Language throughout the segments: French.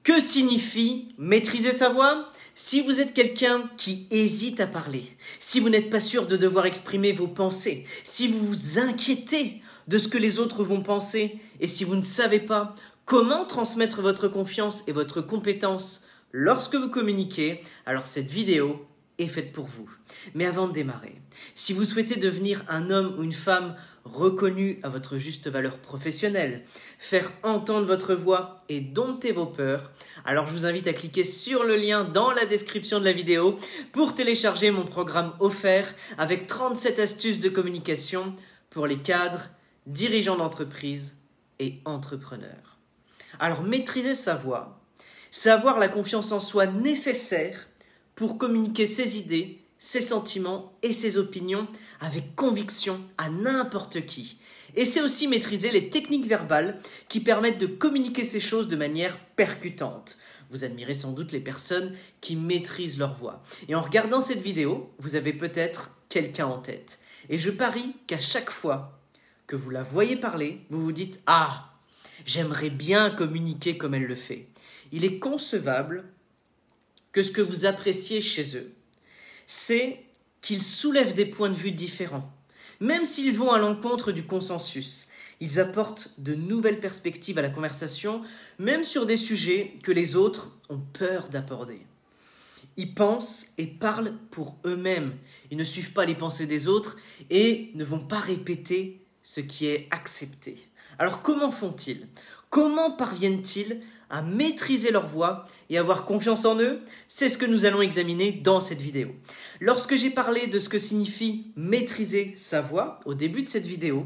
Que signifie maîtriser sa voix? Si vous êtes quelqu'un qui hésite à parler, si vous n'êtes pas sûr de devoir exprimer vos pensées, si vous vous inquiétez de ce que les autres vont penser et si vous ne savez pas comment transmettre votre confiance et votre compétence lorsque vous communiquez, alors cette vidéo est faite pour vous. Mais avant de démarrer, si vous souhaitez devenir un homme ou une femme reconnu à votre juste valeur professionnelle, faire entendre votre voix et dompter vos peurs, alors je vous invite à cliquer sur le lien dans la description de la vidéo pour télécharger mon programme offert avec 37 astuces de communication pour les cadres, dirigeants d'entreprise et entrepreneurs. Alors maîtriser sa voix, c'est avoir la confiance en soi nécessaire pour communiquer ses idées, ses sentiments et ses opinions avec conviction à n'importe qui. Et c'est aussi maîtriser les techniques verbales qui permettent de communiquer ces choses de manière percutante. Vous admirez sans doute les personnes qui maîtrisent leur voix. Et en regardant cette vidéo, vous avez peut-être quelqu'un en tête. Et je parie qu'à chaque fois que vous la voyez parler, vous vous dites « Ah, j'aimerais bien communiquer comme elle le fait ». Il est concevable que ce que vous appréciez chez eux, c'est qu'ils soulèvent des points de vue différents. Même s'ils vont à l'encontre du consensus, ils apportent de nouvelles perspectives à la conversation, même sur des sujets que les autres ont peur d'aborder. Ils pensent et parlent pour eux-mêmes. Ils ne suivent pas les pensées des autres et ne vont pas répéter ce qui est accepté. Alors comment font-ils? Comment parviennent-ils à maîtriser leur voix et avoir confiance en eux? C'est ce que nous allons examiner dans cette vidéo. Lorsque j'ai parlé de ce que signifie maîtriser sa voix, au début de cette vidéo,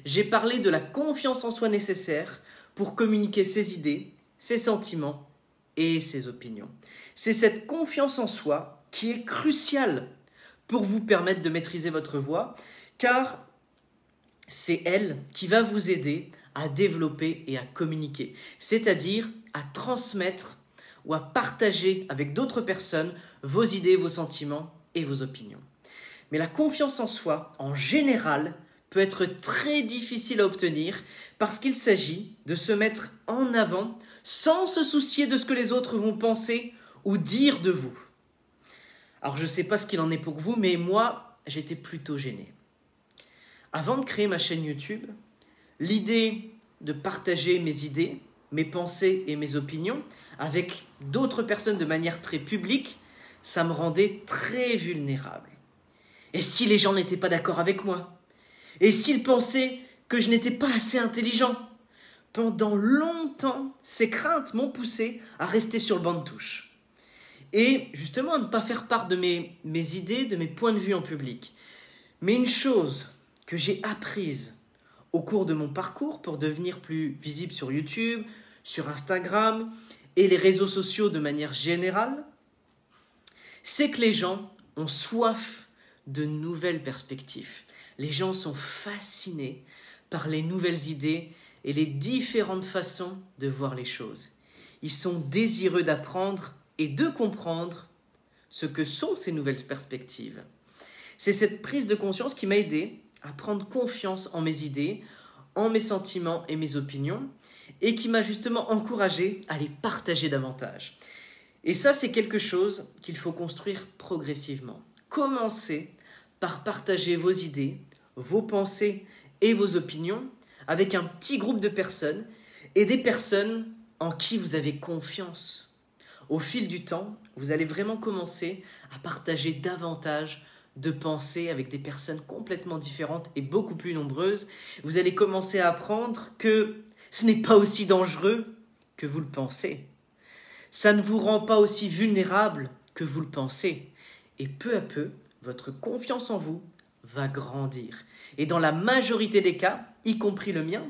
j'ai parlé de la confiance en soi nécessaire pour communiquer ses idées, ses sentiments et ses opinions. C'est cette confiance en soi qui est cruciale pour vous permettre de maîtriser votre voix, car c'est elle qui va vous aider à développer et à communiquer, c'est-à-dire à transmettre ou à partager avec d'autres personnes vos idées, vos sentiments et vos opinions. Mais la confiance en soi, en général, peut être très difficile à obtenir parce qu'il s'agit de se mettre en avant sans se soucier de ce que les autres vont penser ou dire de vous. Alors je ne sais pas ce qu'il en est pour vous, mais moi, j'étais plutôt gêné. Avant de créer ma chaîne YouTube, l'idée de partager mes idées, mes pensées et mes opinions avec d'autres personnes de manière très publique, ça me rendait très vulnérable. Et si les gens n'étaient pas d'accord avec moi? Et s'ils pensaient que je n'étais pas assez intelligent? Pendant longtemps, ces craintes m'ont poussé à rester sur le banc de touche. Et justement à ne pas faire part de mes idées, de mes points de vue en public. Mais une chose que j'ai apprise au cours de mon parcours pour devenir plus visible sur YouTube, sur Instagram et les réseaux sociaux de manière générale, c'est que les gens ont soif de nouvelles perspectives. Les gens sont fascinés par les nouvelles idées et les différentes façons de voir les choses. Ils sont désireux d'apprendre et de comprendre ce que sont ces nouvelles perspectives. C'est cette prise de conscience qui m'a aidé à prendre confiance en mes idées, en mes sentiments et mes opinions, et qui m'a justement encouragé à les partager davantage. Et ça, c'est quelque chose qu'il faut construire progressivement. Commencez par partager vos idées, vos pensées et vos opinions avec un petit groupe de personnes et des personnes en qui vous avez confiance. Au fil du temps, vous allez vraiment commencer à partager davantage de pensées avec des personnes complètement différentes et beaucoup plus nombreuses. Vous allez commencer à apprendre que ce n'est pas aussi dangereux que vous le pensez. Ça ne vous rend pas aussi vulnérable que vous le pensez. Et peu à peu, votre confiance en vous va grandir. Et dans la majorité des cas, y compris le mien,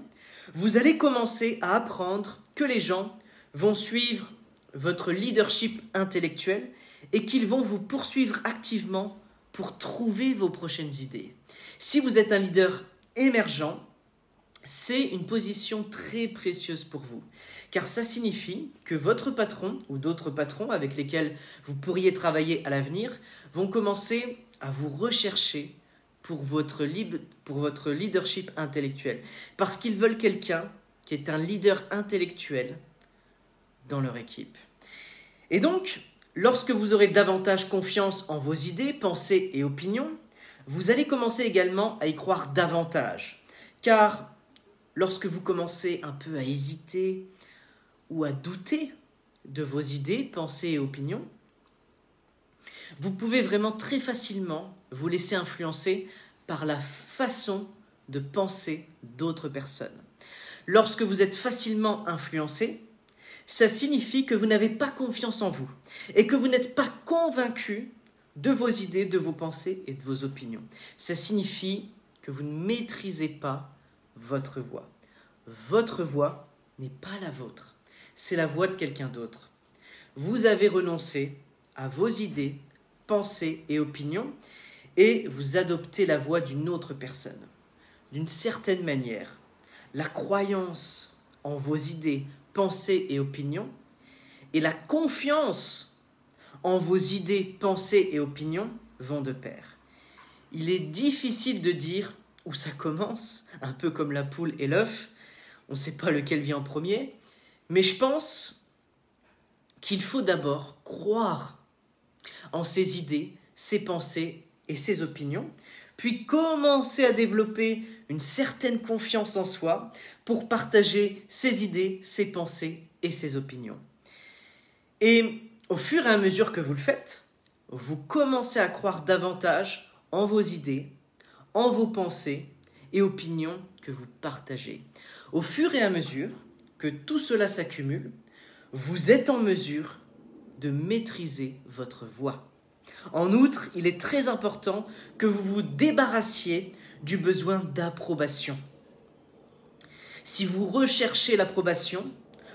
vous allez commencer à apprendre que les gens vont suivre votre leadership intellectuel et qu'ils vont vous poursuivre activement pour trouver vos prochaines idées. Si vous êtes un leader émergent, c'est une position très précieuse pour vous, car ça signifie que votre patron ou d'autres patrons avec lesquels vous pourriez travailler à l'avenir vont commencer à vous rechercher pour votre leadership intellectuel, parce qu'ils veulent quelqu'un qui est un leader intellectuel dans leur équipe. Et donc, lorsque vous aurez davantage confiance en vos idées, pensées et opinions, vous allez commencer également à y croire davantage. Car lorsque vous commencez un peu à hésiter ou à douter de vos idées, pensées et opinions, vous pouvez vraiment très facilement vous laisser influencer par la façon de penser d'autres personnes. Lorsque vous êtes facilement influencé, ça signifie que vous n'avez pas confiance en vous et que vous n'êtes pas convaincu de vos idées, de vos pensées et de vos opinions. Ça signifie que vous ne maîtrisez pas votre voix. Votre voix n'est pas la vôtre, c'est la voix de quelqu'un d'autre. Vous avez renoncé à vos idées, pensées et opinions et vous adoptez la voix d'une autre personne. D'une certaine manière, la croyance en vos idées, pensées et opinions et la confiance en vos idées, pensées et opinions vont de pair. Il est difficile de dire où ça commence, un peu comme la poule et l'œuf. On ne sait pas lequel vient en premier, mais je pense qu'il faut d'abord croire en ses idées, ses pensées et ses opinions, puis commencer à développer une certaine confiance en soi pour partager ses idées, ses pensées et ses opinions. Et au fur et à mesure que vous le faites, vous commencez à croire davantage en vos idées, en vos pensées et opinions que vous partagez. Au fur et à mesure que tout cela s'accumule, vous êtes en mesure de maîtriser votre voix. En outre, il est très important que vous vous débarrassiez du besoin d'approbation. Si vous recherchez l'approbation,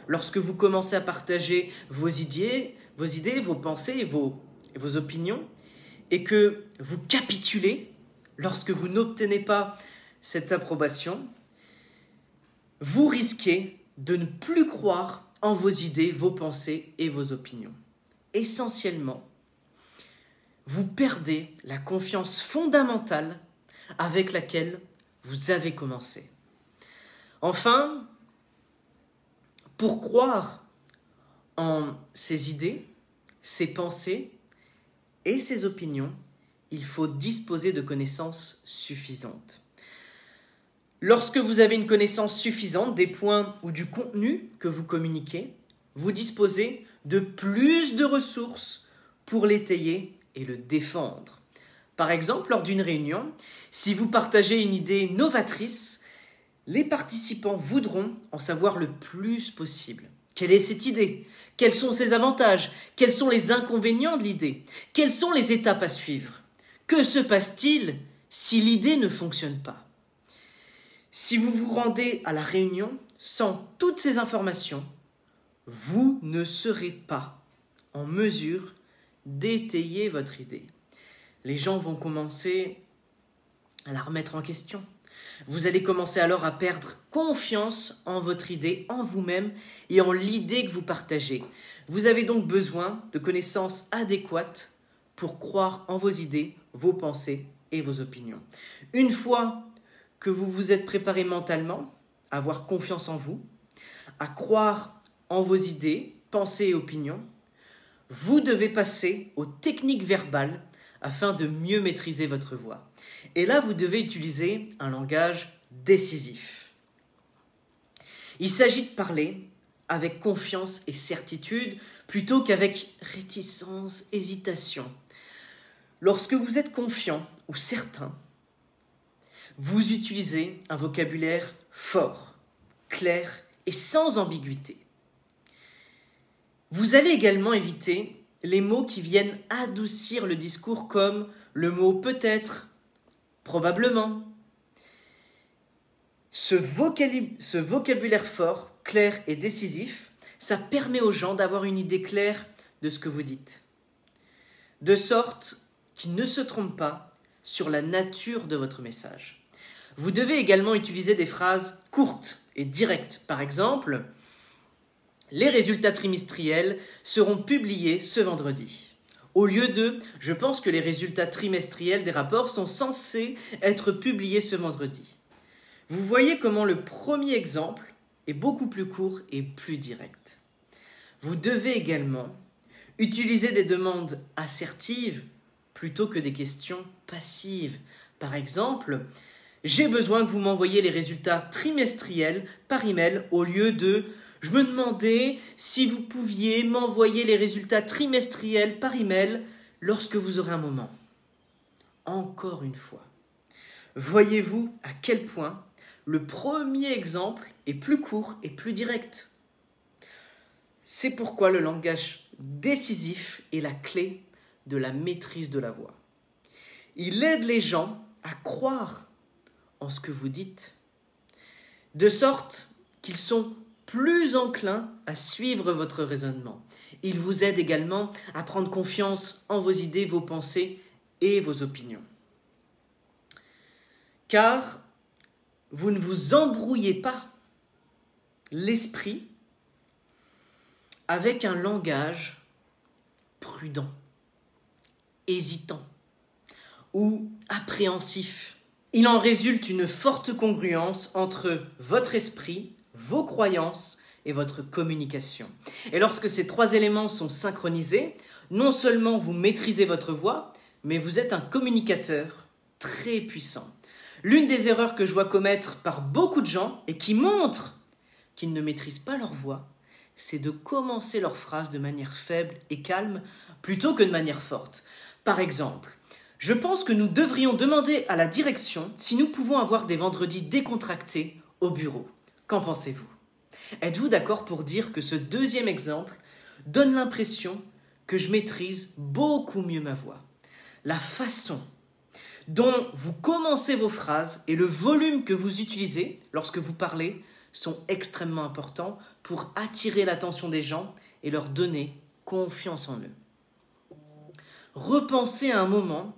lorsque vous commencez à partager vos idées, vos pensées et vos opinions, et que vous capitulez lorsque vous n'obtenez pas cette approbation, vous risquez de ne plus croire en vos idées, vos pensées et vos opinions. Essentiellement, vous perdez la confiance fondamentale avec laquelle vous avez commencé. Enfin, pour croire en ses idées, ses pensées et ses opinions, il faut disposer de connaissances suffisantes. Lorsque vous avez une connaissance suffisante des points ou du contenu que vous communiquez, vous disposez de plus de ressources pour l'étayer et le défendre. Par exemple, lors d'une réunion, si vous partagez une idée novatrice, les participants voudront en savoir le plus possible. Quelle est cette idée? Quels sont ses avantages? Quels sont les inconvénients de l'idée? Quelles sont les étapes à suivre? Que se passe-t-il si l'idée ne fonctionne pas? Si vous vous rendez à la réunion sans toutes ces informations, vous ne serez pas en mesure d'étayer votre idée. Les gens vont commencer à la remettre en question. Vous allez commencer alors à perdre confiance en votre idée, en vous-même et en l'idée que vous partagez. Vous avez donc besoin de connaissances adéquates pour croire en vos idées, vos pensées et vos opinions. Une fois que vous vous êtes préparé mentalement à avoir confiance en vous, à croire en vos idées, pensées et opinions, vous devez passer aux techniques verbales afin de mieux maîtriser votre voix. Et là, vous devez utiliser un langage décisif. Il s'agit de parler avec confiance et certitude plutôt qu'avec réticence, hésitation. Lorsque vous êtes confiant ou certain, vous utilisez un vocabulaire fort, clair et sans ambiguïté. Vous allez également éviter les mots qui viennent adoucir le discours comme le mot peut-être, probablement. Ce vocabulaire fort, clair et décisif, ça permet aux gens d'avoir une idée claire de ce que vous dites. De sorte qu'ils ne se trompent pas sur la nature de votre message. Vous devez également utiliser des phrases courtes et directes. Par exemple, les résultats trimestriels seront publiés ce vendredi. Au lieu de « je pense que les résultats trimestriels des rapports sont censés être publiés ce vendredi ». Vous voyez comment le premier exemple est beaucoup plus court et plus direct. Vous devez également utiliser des demandes assertives plutôt que des questions passives. Par exemple, j'ai besoin que vous m'envoyiez les résultats trimestriels par email au lieu de je me demandais si vous pouviez m'envoyer les résultats trimestriels par email lorsque vous aurez un moment. Encore une fois, voyez-vous à quel point le premier exemple est plus court et plus direct. C'est pourquoi le langage décisif est la clé de la maîtrise de la voix. Il aide les gens à croire en ce que vous dites, de sorte qu'ils sont plus enclins à suivre votre raisonnement. Il vous aide également à prendre confiance en vos idées, vos pensées et vos opinions. Car vous ne vous embrouillez pas l'esprit avec un langage prudent, hésitant ou appréhensif. Il en résulte une forte congruence entre votre esprit, vos croyances et votre communication. Et lorsque ces trois éléments sont synchronisés, non seulement vous maîtrisez votre voix, mais vous êtes un communicateur très puissant. L'une des erreurs que je vois commettre par beaucoup de gens et qui montre qu'ils ne maîtrisent pas leur voix, c'est de commencer leur phrase de manière faible et calme plutôt que de manière forte. Par exemple, je pense que nous devrions demander à la direction si nous pouvons avoir des vendredis décontractés au bureau. Qu'en pensez-vous ? Êtes-vous d'accord pour dire que ce deuxième exemple donne l'impression que je maîtrise beaucoup mieux ma voix ? La façon dont vous commencez vos phrases et le volume que vous utilisez lorsque vous parlez sont extrêmement importants pour attirer l'attention des gens et leur donner confiance en eux. Repensez à un moment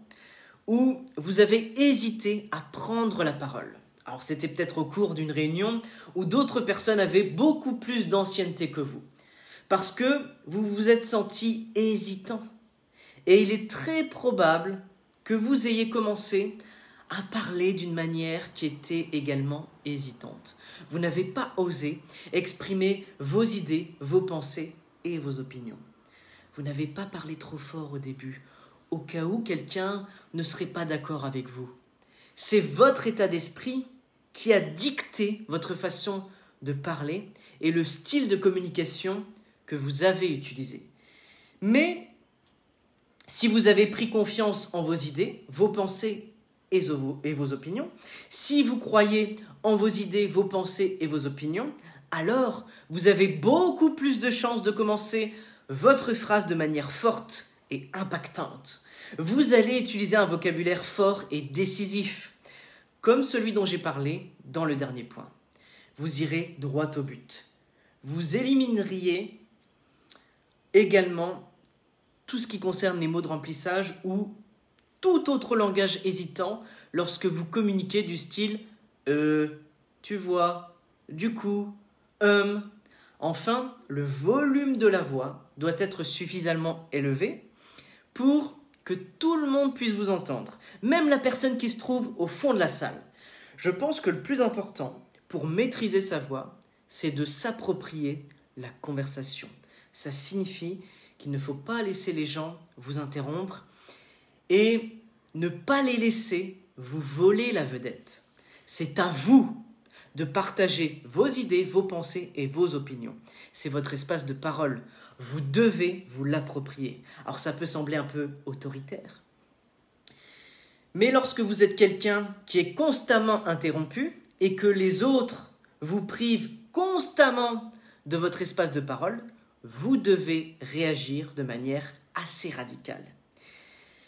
où vous avez hésité à prendre la parole. Alors c'était peut-être au cours d'une réunion où d'autres personnes avaient beaucoup plus d'ancienneté que vous, parce que vous vous êtes senti hésitant. Et il est très probable que vous ayez commencé à parler d'une manière qui était également hésitante. Vous n'avez pas osé exprimer vos idées, vos pensées et vos opinions. Vous n'avez pas parlé trop fort au début, au cas où quelqu'un ne serait pas d'accord avec vous. C'est votre état d'esprit qui a dicté votre façon de parler et le style de communication que vous avez utilisé. Mais si vous avez pris confiance en vos idées, vos pensées et vos opinions, si vous croyez en vos idées, vos pensées et vos opinions, alors vous avez beaucoup plus de chances de commencer votre phrase de manière forte et impactante. Vous allez utiliser un vocabulaire fort et décisif, comme celui dont j'ai parlé dans le dernier point. Vous irez droit au but. Vous élimineriez également tout ce qui concerne les mots de remplissage ou tout autre langage hésitant lorsque vous communiquez du style « tu vois »,« du coup »,« Enfin, le volume de la voix doit être suffisamment élevé pour que tout le monde puisse vous entendre, même la personne qui se trouve au fond de la salle. Je pense que le plus important pour maîtriser sa voix, c'est de s'approprier la conversation. Ça signifie qu'il ne faut pas laisser les gens vous interrompre et ne pas les laisser vous voler la vedette. C'est à vous de partager vos idées, vos pensées et vos opinions. C'est votre espace de parole. Vous devez vous l'approprier. Alors ça peut sembler un peu autoritaire, mais lorsque vous êtes quelqu'un qui est constamment interrompu et que les autres vous privent constamment de votre espace de parole, vous devez réagir de manière assez radicale.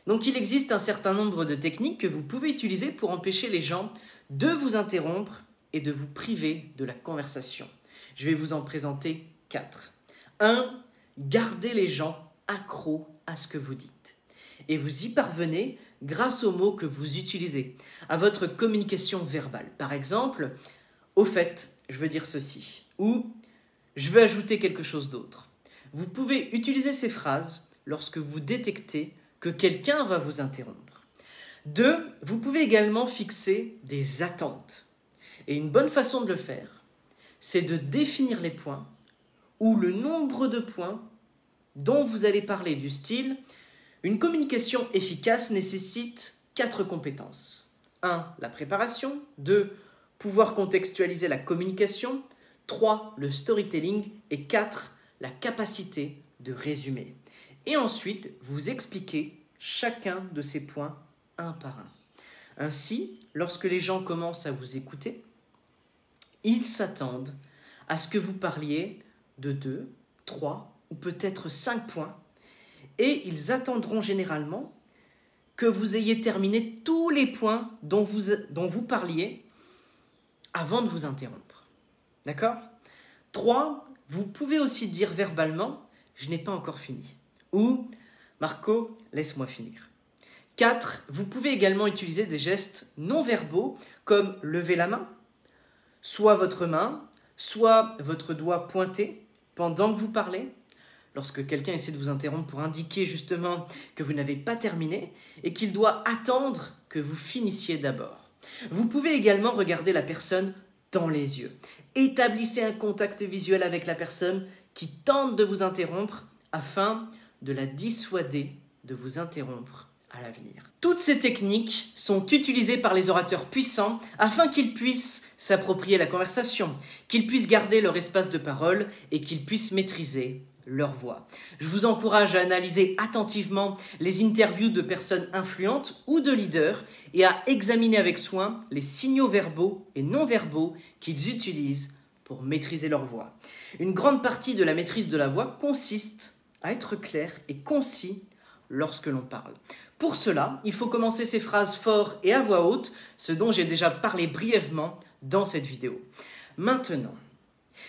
Donc il existe un certain nombre de techniques que vous pouvez utiliser pour empêcher les gens de vous interrompre et de vous priver de la conversation. Je vais vous en présenter 4. 1. Gardez les gens accros à ce que vous dites. Et vous y parvenez grâce aux mots que vous utilisez, à votre communication verbale. Par exemple, au fait, je veux dire ceci, ou je veux ajouter quelque chose d'autre. Vous pouvez utiliser ces phrases lorsque vous détectez que quelqu'un va vous interrompre. 2. Vous pouvez également fixer des attentes. Et une bonne façon de le faire, c'est de définir les points ou le nombre de points dont vous allez parler, du style « Une communication efficace nécessite 4 compétences. 1. La préparation. 2. Pouvoir contextualiser la communication. 3. Le storytelling. Et 4. La capacité de résumer. » Et ensuite, vous expliquez chacun de ces points un par un. Ainsi, lorsque les gens commencent à vous écouter, ils s'attendent à ce que vous parliez de 2, 3 ou peut-être 5 points, et ils attendront généralement que vous ayez terminé tous les points dont vous parliez avant de vous interrompre. D'accord ? 3, vous pouvez aussi dire verbalement « je n'ai pas encore fini » ou « Marco, laisse-moi finir ». 4, vous pouvez également utiliser des gestes non verbaux comme lever la main, soit votre main, soit votre doigt pointé pendant que vous parlez, lorsque quelqu'un essaie de vous interrompre pour indiquer justement que vous n'avez pas terminé et qu'il doit attendre que vous finissiez d'abord. Vous pouvez également regarder la personne dans les yeux. Établissez un contact visuel avec la personne qui tente de vous interrompre afin de la dissuader de vous interrompre à l'avenir. Toutes ces techniques sont utilisées par les orateurs puissants afin qu'ils puissent s'approprier la conversation, qu'ils puissent garder leur espace de parole et qu'ils puissent maîtriser leur voix. Je vous encourage à analyser attentivement les interviews de personnes influentes ou de leaders et à examiner avec soin les signaux verbaux et non verbaux qu'ils utilisent pour maîtriser leur voix. Une grande partie de la maîtrise de la voix consiste à être clair et concis lorsque l'on parle. Pour cela, il faut commencer ses phrases fort et à voix haute, ce dont j'ai déjà parlé brièvement dans cette vidéo. Maintenant,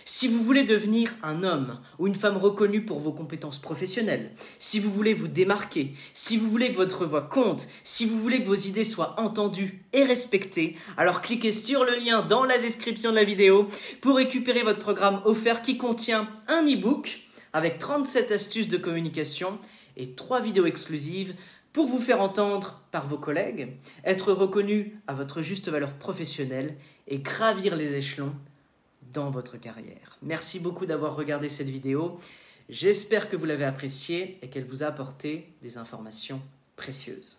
si vous voulez devenir un homme ou une femme reconnue pour vos compétences professionnelles, si vous voulez vous démarquer, si vous voulez que votre voix compte, si vous voulez que vos idées soient entendues et respectées, alors cliquez sur le lien dans la description de la vidéo pour récupérer votre programme offert qui contient un e-book avec 37 astuces de communication et 3 vidéos exclusives pour vous faire entendre par vos collègues, être reconnu à votre juste valeur professionnelle et gravir les échelons dans votre carrière. Merci beaucoup d'avoir regardé cette vidéo. J'espère que vous l'avez appréciée et qu'elle vous a apporté des informations précieuses.